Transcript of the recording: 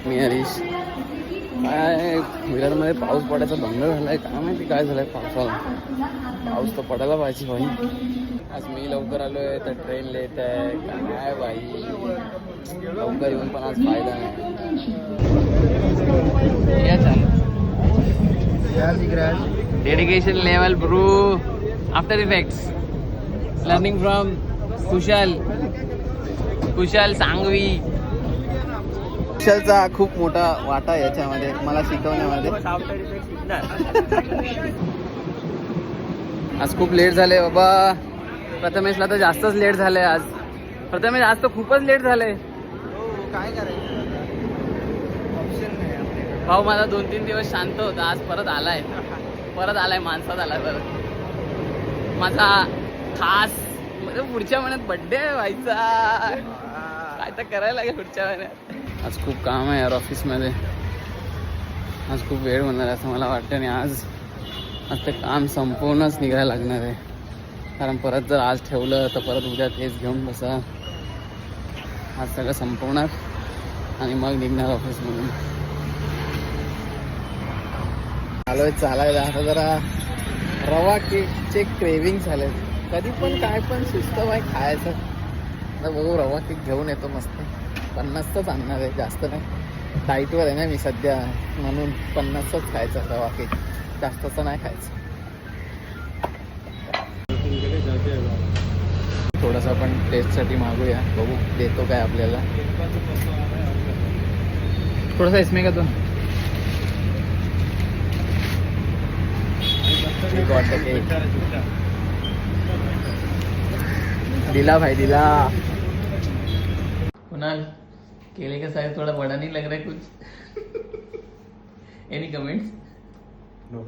मी हरीश. काय विरारमध्ये पाऊस पडायचा बंद झालाय, काय माहिती काय झालंय पावसाला. पाऊस तर पडायला पाहिजे भाई. आज मी लवकर आलोय तर ट्रेन लेट आहे. काय भाई, लवकर येऊन पण आज फायदा नाही. Dedication level bro. After effects learning from Kushal Sanghvi. कुशलचा खूप मोठा वाटा आहे याच्यामध्ये मला शिकवण्यामध्ये. आज खूप लेट झाले बाबा. प्रथमेशला तर जास्तच लेट झाले आज. प्रथमेश आज तर खूपच लेट झाले. काय करायचं, ऑप्शन नाही आपल्याकडे. भाऊ माझा 2-3 दिवस शांत होता, आज परत आलाय माणसात आलाय परत. माझा खास म्हणजे पुढच्या महिन्यात बड्डे आहे व्हायचा. काय तर करायला लागेल पुढच्या महिन्यात. आज खूप काम आहे यार ऑफिसमध्ये. आज खूप वेळ होणार आहे असं मला वाटतं. आणि आज ते काम संपवूनच निघायला लागणार आहे. कारण परत जर आज ठेवलं तर परत उद्या तेच घेऊन बसा. आज सगळं संपवणार आणि मग निघणार ऑफिसमधून. आलोय चालायला. आता जरा रवा केकचे क्रेविंग झाले. कधी पण काय पण सुस्त बाय खायचं. आता बघू रवा केक घेऊन येतो मस्त. 50च आणणार आहे, जास्त नाही. डाईटवर आहे ना मी सध्या, म्हणून 50च खायचं रवा केक, जास्तचं नाही खायचं. थोडंसं आपण टेस्टसाठी मागूया, बघू देतो काय आपल्याला. थोडासा इसमें का तो दिला भाई दिला. कुणाल केले का साइज थोड़ा बड़ा नहीं लग रहा है कुछ? Any comments? नो.